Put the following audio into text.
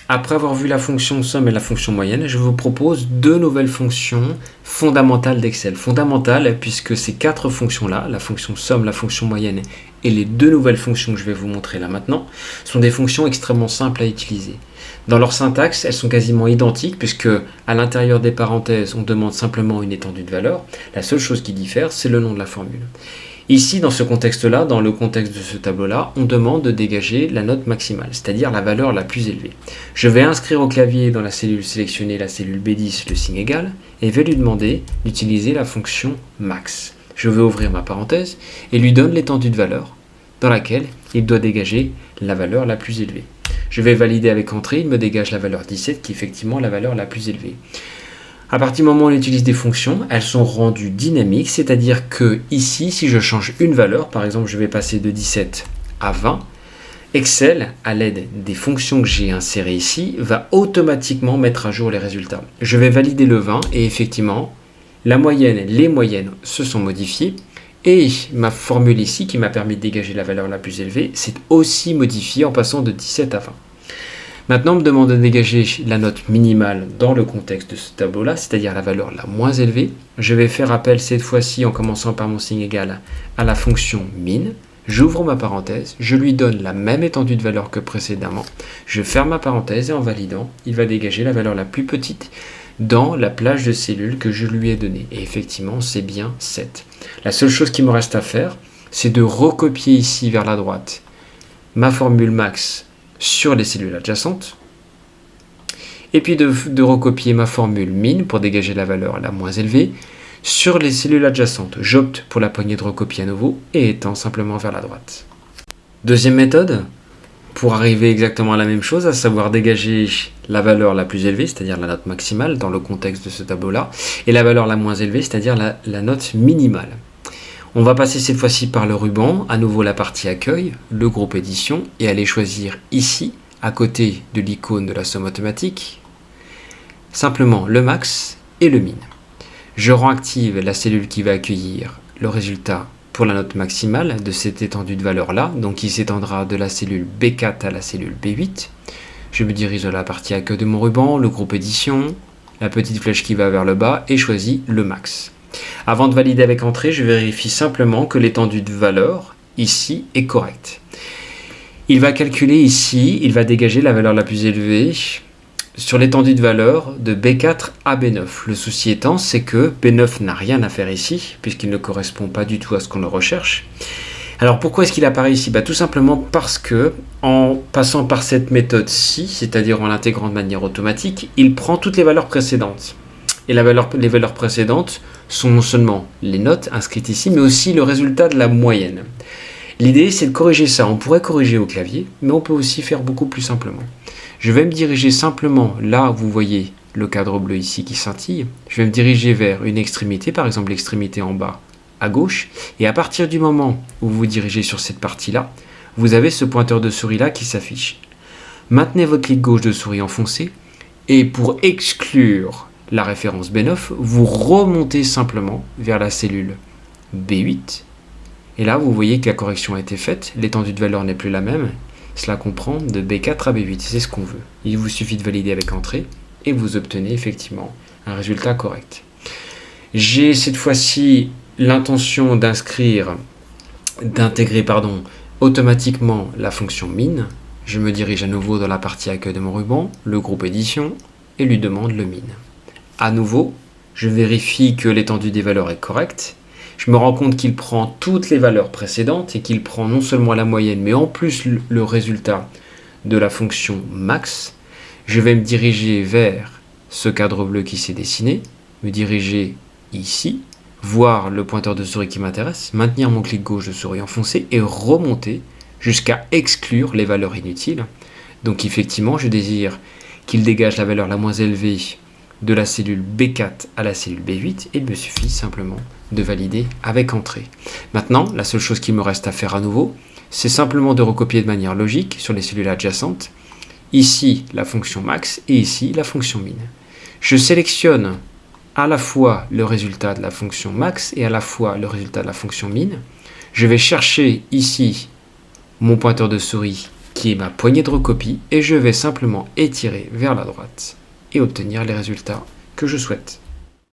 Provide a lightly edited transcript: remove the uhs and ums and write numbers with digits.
Après avoir vu la fonction somme et la fonction moyenne, je vous propose deux nouvelles fonctions fondamentales d'Excel. Fondamentales puisque ces quatre fonctions-là, la fonction somme, la fonction moyenne et les deux nouvelles fonctions que je vais vous montrer là maintenant, sont des fonctions extrêmement simples à utiliser. Dans leur syntaxe, elles sont quasiment identiques puisque à l'intérieur des parenthèses, on demande simplement une étendue de valeur. La seule chose qui diffère, c'est le nom de la formule. Ici, dans ce contexte-là, dans le contexte de ce tableau-là, on demande de dégager la note maximale, c'est-à-dire la valeur la plus élevée. Je vais inscrire au clavier dans la cellule sélectionnée la cellule B10 le signe égal et vais lui demander d'utiliser la fonction max. Je vais ouvrir ma parenthèse et lui donne l'étendue de valeur dans laquelle il doit dégager la valeur la plus élevée. Je vais valider avec entrée, il me dégage la valeur 17 qui est effectivement la valeur la plus élevée. À partir du moment où on utilise des fonctions, elles sont rendues dynamiques, c'est-à-dire que ici, si je change une valeur, par exemple je vais passer de 17 à 20, Excel, à l'aide des fonctions que j'ai insérées ici, va automatiquement mettre à jour les résultats. Je vais valider le 20 et effectivement, la moyenne, les moyennes se sont modifiées et ma formule ici qui m'a permis de dégager la valeur la plus élevée s'est aussi modifiée en passant de 17 à 20. Maintenant, on me demande de dégager la note minimale dans le contexte de ce tableau-là, c'est-à-dire la valeur la moins élevée. Je vais faire appel cette fois-ci, en commençant par mon signe égal, à la fonction min. J'ouvre ma parenthèse, je lui donne la même étendue de valeur que précédemment. Je ferme ma parenthèse et en validant, il va dégager la valeur la plus petite dans la plage de cellules que je lui ai donnée. Et effectivement, c'est bien 7. La seule chose qui me reste à faire, c'est de recopier ici vers la droite ma formule max sur les cellules adjacentes, et puis de recopier ma formule min pour dégager la valeur la moins élevée sur les cellules adjacentes. J'opte pour la poignée de recopier à nouveau et étends simplement vers la droite. Deuxième méthode, pour arriver exactement à la même chose, à savoir dégager la valeur la plus élevée, c'est-à-dire la note maximale dans le contexte de ce tableau-là, et la valeur la moins élevée, c'est-à-dire la note minimale. On va passer cette fois-ci par le ruban, à nouveau la partie accueil, le groupe édition, et aller choisir ici, à côté de l'icône de la somme automatique, simplement le max et le min. Je rends active la cellule qui va accueillir le résultat pour la note maximale de cette étendue de valeur-là, donc qui s'étendra de la cellule B4 à la cellule B8. Je me dirige à la partie accueil de mon ruban, le groupe édition, la petite flèche qui va vers le bas, et choisis le max. Avant de valider avec entrée, je vérifie simplement que l'étendue de valeur ici est correcte. Il va calculer ici, il va dégager la valeur la plus élevée sur l'étendue de valeur de B4 à B9. Le souci étant, c'est que B9 n'a rien à faire ici, puisqu'il ne correspond pas du tout à ce qu'on recherche. Alors pourquoi est-ce qu'il apparaît ici? Tout simplement parce que, en passant par cette méthode-ci, c'est-à-dire en l'intégrant de manière automatique, il prend toutes les valeurs précédentes. Et les valeurs précédentes sont non seulement les notes inscrites ici, mais aussi le résultat de la moyenne. L'idée, c'est de corriger ça. On pourrait corriger au clavier, mais on peut aussi faire beaucoup plus simplement. Je vais me diriger simplement, là, vous voyez le cadre bleu ici qui scintille. Je vais me diriger vers une extrémité, par exemple l'extrémité en bas à gauche. Et à partir du moment où vous vous dirigez sur cette partie-là, vous avez ce pointeur de souris-là qui s'affiche. Maintenez votre clic gauche de souris enfoncé. Et pour exclure la référence B9, vous remontez simplement vers la cellule B8. Et là, vous voyez que la correction a été faite. L'étendue de valeur n'est plus la même. Cela comprend de B4 à B8. C'est ce qu'on veut. Il vous suffit de valider avec entrée et vous obtenez effectivement un résultat correct. J'ai cette fois-ci l'intention d'intégrer automatiquement la fonction min. Je me dirige à nouveau dans la partie accueil de mon ruban, le groupe édition, et lui demande le min. À nouveau, je vérifie que l'étendue des valeurs est correcte. Je me rends compte qu'il prend toutes les valeurs précédentes et qu'il prend non seulement la moyenne, mais en plus le résultat de la fonction max. Je vais me diriger vers ce cadre bleu qui s'est dessiné, me diriger ici, voir le pointeur de souris qui m'intéresse, maintenir mon clic gauche de souris enfoncé et remonter jusqu'à exclure les valeurs inutiles. Donc effectivement, je désire qu'il dégage la valeur la moins élevée de la cellule B4 à la cellule B8 et il me suffit simplement de valider avec entrée. Maintenant, la seule chose qu'il me reste à faire à nouveau, c'est simplement de recopier de manière logique sur les cellules adjacentes, ici la fonction max et ici la fonction min. Je sélectionne à la fois le résultat de la fonction max et à la fois le résultat de la fonction min. Je vais chercher ici mon pointeur de souris qui est ma poignée de recopie, et je vais simplement étirer vers la droite et obtenir les résultats que je souhaite.